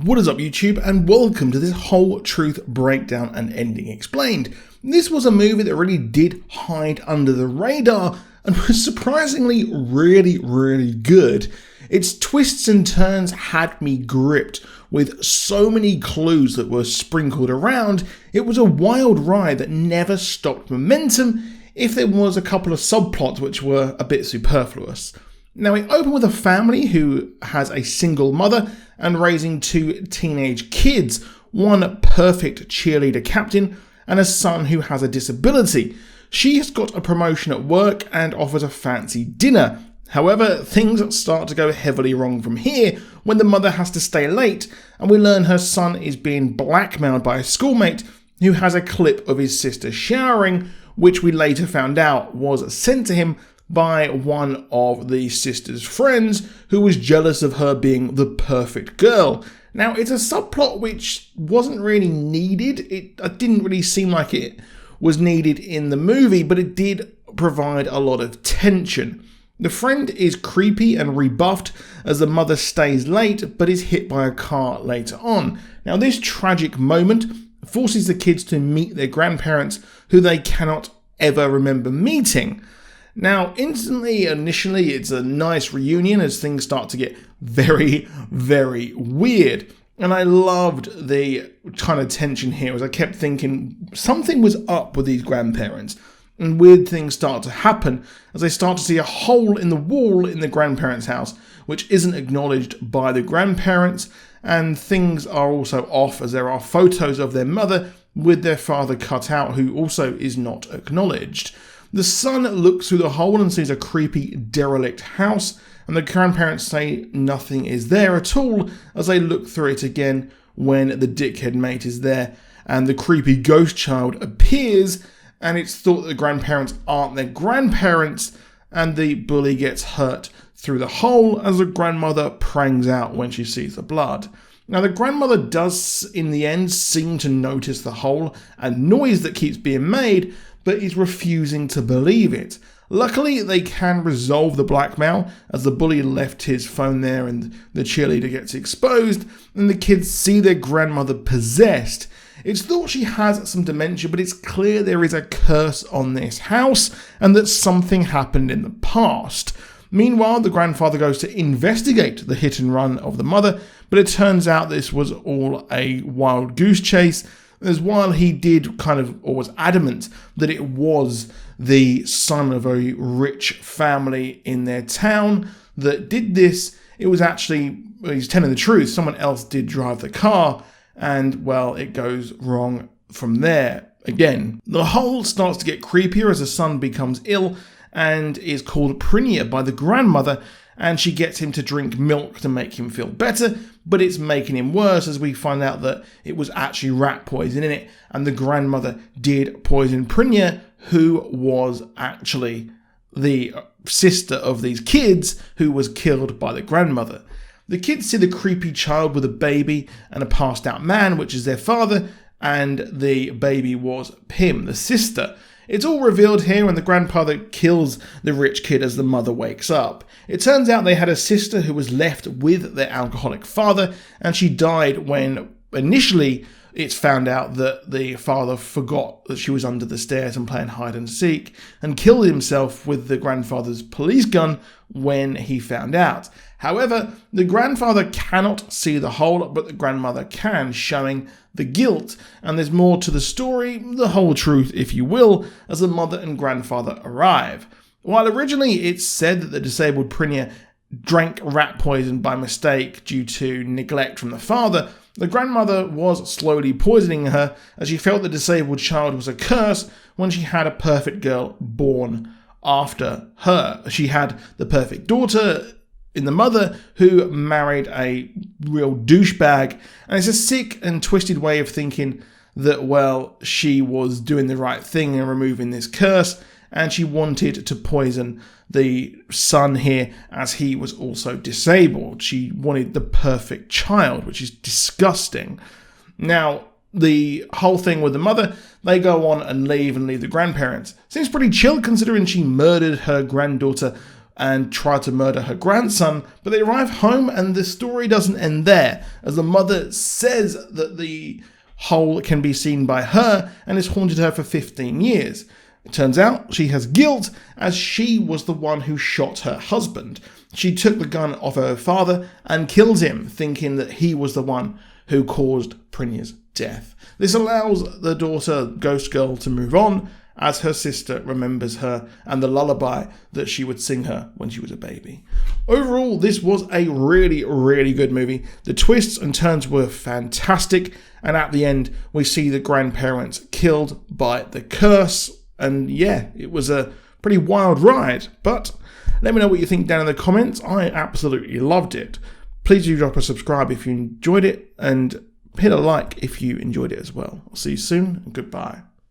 What is up, YouTube, and welcome to this whole truth breakdown and ending explained. This was a movie that really did hide under the radar and was surprisingly really good. Its twists and turns had me gripped with so many clues that were sprinkled around. It was a wild ride that never stopped momentum, if there was a couple of subplots which were a bit superfluous. Now, we open with a family who has a single mother and raising two teenage kids, one perfect cheerleader captain and a son who has a disability. She has got a promotion at work and offers a fancy dinner. However, things start to go heavily wrong from here when the mother has to stay late and we learn her son is being blackmailed by a schoolmate who has a clip of his sister showering, which we later found out was sent to him by one of the sister's friends who was jealous of her being the perfect girl. Now, it's a subplot which wasn't really needed. It didn't really seem like it was needed in the movie, but it did provide a lot of tension. The friend is creepy and rebuffed as the mother stays late but is hit by a car later on. Now, this tragic moment forces the kids to meet their grandparents who they cannot ever remember meeting. Now, initially, it's a nice reunion as things start to get very weird. And I loved the kind of tension here as I kept thinking something was up with these grandparents. And weird things start to happen as they start to see a hole in the wall in the grandparents' house, which isn't acknowledged by the grandparents. And things are also off as there are photos of their mother with their father cut out, who also is not acknowledged. The son looks through the hole and sees a creepy, derelict house, and the grandparents say nothing is there at all as they look through it again when the dickhead mate is there, and the creepy ghost child appears, and it's thought that the grandparents aren't their grandparents, and the bully gets hurt through the hole as the grandmother prangs out when she sees the blood. Now, the grandmother does, in the end, seem to notice the hole and noise that keeps being made, but is refusing to believe it. Luckily, they can resolve the blackmail as the bully left his phone there and the cheerleader gets exposed and the kids see their grandmother possessed. It's thought she has some dementia, but it's clear there is a curse on this house and that something happened in the past. Meanwhile, the grandfather goes to investigate the hit and run of the mother, but it turns out this was all a wild goose chase, as while he did or was adamant that it was the son of a rich family in their town that did this, it was actually, he's telling the truth, someone else did drive the car, and well, it goes wrong from there again. The whole starts to get creepier as the son becomes ill and is called Prinia by the grandmother, and she gets him to drink milk to make him feel better, but it's making him worse as we find out that it was actually rat poison in it, and the grandmother did poison Prinia, who was actually the sister of these kids who was killed by the grandmother. The kids see the creepy child with a baby and a passed out man, which is their father, and the baby was Pim, the sister. It's all revealed here when the grandfather kills the rich kid as the mother wakes up. It turns out they had a sister who was left with their alcoholic father, and she died when initially it's found out that the father forgot that she was under the stairs and playing hide and seek and killed himself with the grandfather's police gun when he found out. However, the grandfather cannot see the hole, but the grandmother can, showing the guilt. And there's more to the story, the whole truth, if you will, as the mother and grandfather arrive. While originally it's said that the disabled Prinia drank rat poison by mistake due to neglect from the father, the grandmother was slowly poisoning her as she felt the disabled child was a curse when she had a perfect girl born after her. She had the perfect daughter in the mother who married a real douchebag, and it's a sick and twisted way of thinking that, well, she was doing the right thing and removing this curse, and she wanted to poison the son here as he was also disabled. She wanted the perfect child, which is disgusting. Now, the whole thing with the mother, they go on and leave the grandparents. Seems pretty chill considering she murdered her granddaughter and try to murder her grandson, but they arrive home and the story doesn't end there, as the mother says that the hole can be seen by her and has haunted her for 15 years. It turns out she has guilt, as she was the one who shot her husband. She took the gun off her father and killed him, thinking that he was the one who caused Prinya's death. This allows the daughter, Ghost Girl, to move on, as her sister remembers her and the lullaby that she would sing her when she was a baby. Overall, this was a really, really good movie. The twists and turns were fantastic, and at the end, we see the grandparents killed by the curse. And yeah, it was a pretty wild ride, but let me know what you think down in the comments. I absolutely loved it. Please do drop a subscribe if you enjoyed it, and hit a like if you enjoyed it as well. I'll see you soon, and goodbye.